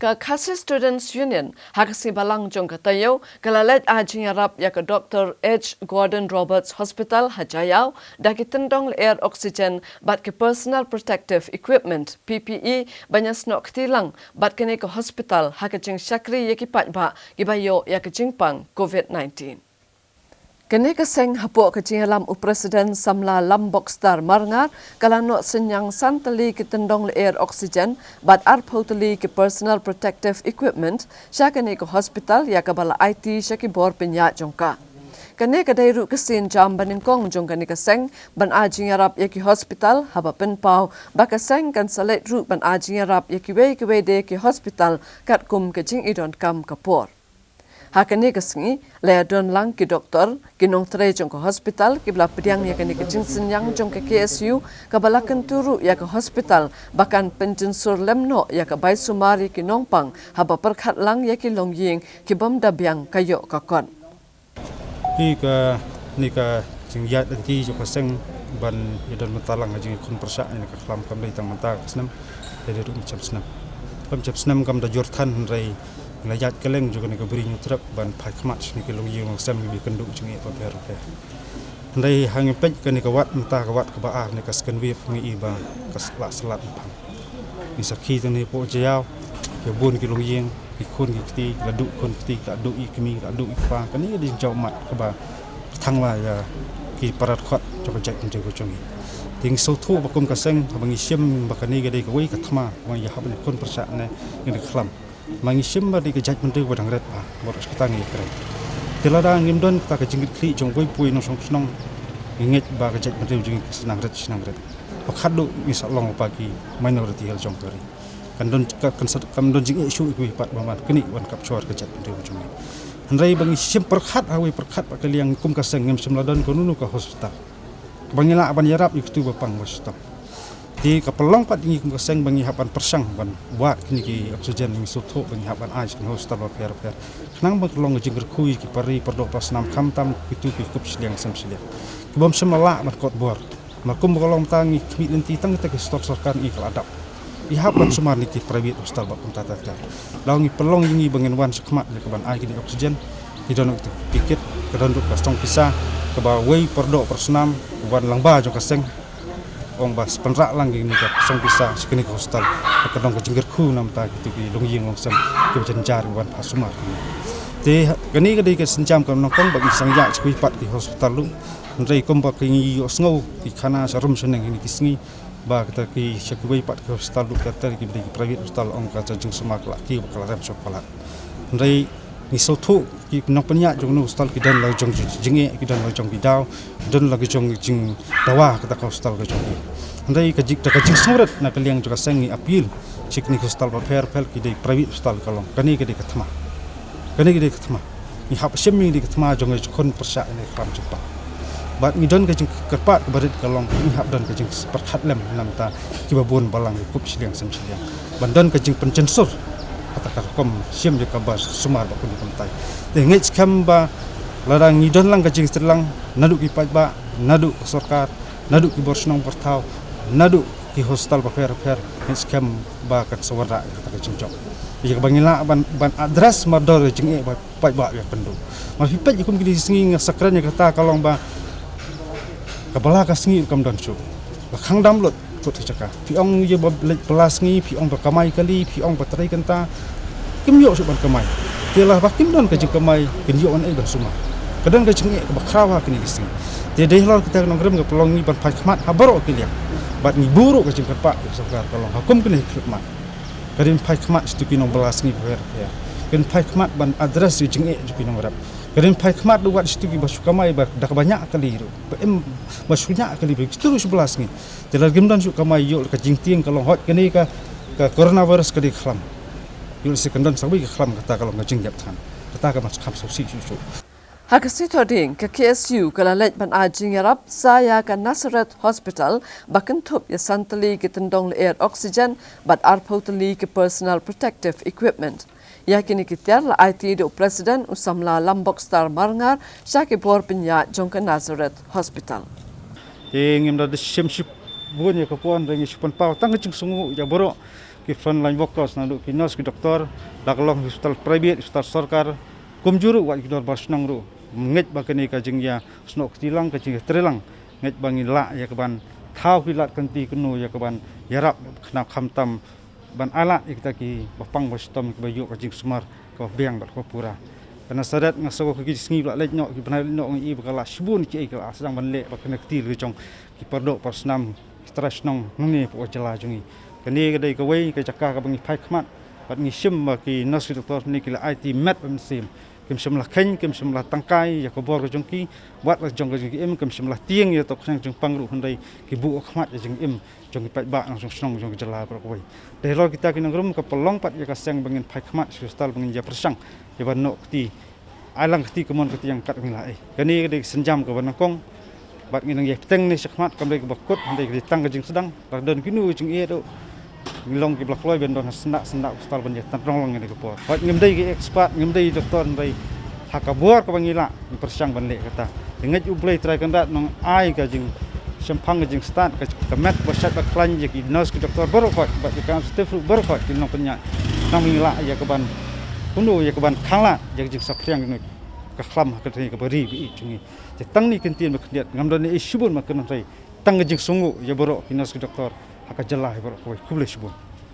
Ka KSU Students Union hakasi balang jong katayo kalalet ajing Arab ya ke Dr. H. Gordon Roberts Hospital Hajayau daki Tyndong air oxygen bat ke personal protective equipment PPE banyak snok tilang bat kene ke hospital hakajing syakri ya ki patba gibayo ya ke jingpang COVID-19. Kene keseng hapuk kecing lam Presiden samla lambok star marngar kalano Synniang santali ke Tyndong air oxygen bat arpotali ke personal protective equipment syakene ke hospital ya ke bala IT syaki bor penyak jongka. Kene kedai ru kesin jam baningkong jong kene keseng ban ajing Arab ya ke hospital haba penpau bakaseng kan salet ru ban ajing Arab ya ke we de ke hospital kat kum kecing idon kam kapor. Hakani kesengi leadon lang ki doktor kinong tre jong ke hospital ki bela pediang ya kani kecing Synniang jong ke KSU kabalakan turu ya ke hospital bahkan penjensur lemno ya ke bai sumari ki nongpang haba perkhat lang ya ki longying ki bom dabyang kayo kakon. Ni ka jing yat nanti jong keseng ban yadon mentalang jing kun persa ni ka kelam kam dai tang mentak senam dari ru macam senam. Macam senam kam da jortan rai ngajat keleng juga ni beri nyutrap ban pai khamat ni ke longi ngong sam ni kenduk jengi pa ber pe ndai hang pej ke ni kawat menta kawat ke ba ni ka sken web ngi ba kas la salat pang ni sakhi ni po jayau ke bun ki longi ki khun ki ti la du khun ti ka du i kmi la du i pa ka ni di jaw mat ke ba thang wa ya ki parat khat cho ka jai ni ko chungi ting so thu ba kum ka seng ba ngi sim ba ka ni ga dei ka wei ka thma wa ya hab ni kun persa ne ni khlam mangisim ba di kejat menteri wadang red pa boros kita ngi keren tilada ngimdon kita kejingit kli jong goi pui no song snong ngit ba kejat menteri jing senang red pakhadu misalong pagi minority hal jong kari kandon kandon jing isu ku pat baman kini wan kapchor kejat menteri jong handrai bangi sim perkhat awi perkhat pa kaliang kum kaseng ngim simladon konunu ka hospital bangila aban yarap iktu bapang hospital di kapelong pat ini keseng bangi hapan persang ban buat kini ki oksigen ni soto bangi hapan ais ni hospital per nang bang long jingger kui ki pari perdok pas nam kam tam itu ki kup Shillong sam Shillong kibom semala mat kot bor makum kolong tangi kmi lenti tang ta ki stok sarkan i keladap i hapan sumar ni ki private hospital ba pun tata ta lawngi pelong ini bangen wan sekmat ni ban ai kini oksigen di donok tiket ke donok kastong pisah ke bawai perdok persnam wan Nongbah jo kaseng ong bas penrak lang ni ka song bisa sekini ke hospital kadang ke jengger khu nam ta gitu ki longying long sam ke jenjar wan pasumar te kani ke ke senjam ka nongkong bagi sangya skui pat di hospital lu ndai kom ba ki yo sngo ki khana sarum seneng ni kisngi ba kata ki sekui pat ke hospital lu kata ki di private hospital ong ka jeng semak la ki bakal rem sokolat ndai ni sotu ki nok penya jong nu hospital ki dan la jong jenge ki dan la jong bidau dan la jong jing dawa kata ka hospital ka jong ndai ka jik ta ka jing surat na kaliang juga sengi apil sikni hospital ba fer ki dei private hospital kalong kani ke dei kathma ni hap shemi di kathma jong kon persa ni kram cepa bat mi don ka jing kerpat barit kalong ni hap don ka jing perkhat lem nam ta ki babon balang kup Shillong sam Shillong bandan ka jing pencensur kata kom sim je kabar sumar ba kun kontai de ngej kamba larang ngidon lang kajing selang nadu ki pajba nadu sarkar nadu ki borsnong pertau nadu ki hostel ba fer ngej kam ba kat sawara kata kajing jok ye bangila ban address mador jing e ba pajba ya pendu ma pipet kum ki singi sakran kata kalong ba kabala ka singi kam don su ba khang dam lot kot caka piong ye belas ngi piong berkamai kali piong bateri kenta kim yo suban kamai telah bakim don ka kamai kin yo an e don suma kadang ka chinge ka bakrawa kini ising te deh lor kita nongrem ka pelong ni ban pai khmat habaro kiliang bat ni buru ka jing kerpa sakar tolong hukum kini khmat kadin pai khmat stupi nong belas ngi ber ya kin pai khmat ban address jinge jupi nong rap kadin pai khmat duat stupi basukamai bar dak banyak kali ru em basunya kali be terus 11 ngi telar gemdan su kamai yo ka jingting kalong hot kini ka coronavirus ka di khlam yo sekendon sawi ka khlam kata kalong ka jingjap than kata ka mas kham so si su Hakasi toding ke KSU kalalet ban ajing Arab saya ke Nazareth Hospital bakan tup ya santali ke Tyndong air oxygen bat arpotali ke personal protective equipment yakini kitiar la IT do Presiden usamla lambok star marngar syaki bor penya jong ke Nazareth Hospital ngim da shimship bunya ka pon rengi shipon pau tang jing sungu ya boro ki frontline workers na ki nurse ki doktor dak long hospital private hospital sarkar kumjuru wa ki dor basnang ru nget ba kini ka jing ya snok tilang ka jing trelang nget bangi la ya ka ban thau ki lat kanti kenu ya ka ban yarap khna khamtam ban ala ikta ki bapang bostom ki bayu ka jing smar ka biang bat ko pura kana sadat ngaso ki sngi la lek nyok ki banai nyok i bakala shibun ki ka sedang ban le ba kena ktil ki jong ki perdok pasnam stress nong ni po jala jungi kani kadai ka wei ka jakka ka bangi phai khmat bat ngi sim ma ki nurse doctor ni ki la IT met bam sim kim semlah khen kim semlah tangkai ya ko bor ka jongki wat la jong ka jong im kim semlah tieng ya tok sang jong pangru hundai ki bu khmat ya jong im jong ki pai ba langsung snong jong jala pro ko wei de ro kita ki nang rum ka pelong pat ya ka sang bangin phai khmat hospital bangin ya persang ya ban nok ti alang ti kemon ka tiang kat ngila ai kani kadai senjam ka ban kong bat ngi nang ye teng ni sakmat kam dai ka bakut hundai ki tang ka jing sedang dak don kinu jing e do ngilong ki blak loy ben don senak hospital ban ya tan rong ngi ka po wat ngim dai ki expert ngim dai doktor dai hakabur ka bangila ni persang ban le kata ngai u play try kan dat nong ai ka jing sempang ka jing start ka met basat ba klan je ki nurse ki doktor baru ko ba ki kan stef baru ko ki nong penya nang ngila ya ka ban kuno ya ka ban khangla je jing sapriang ni ka khlam ka tri ka bari bi chungi je tang ni kentin ba khniat ngam don ni shibun ma kan sai tang jing sungu ya baru ki nurse ki doktor haka jala baru ko kuble shibun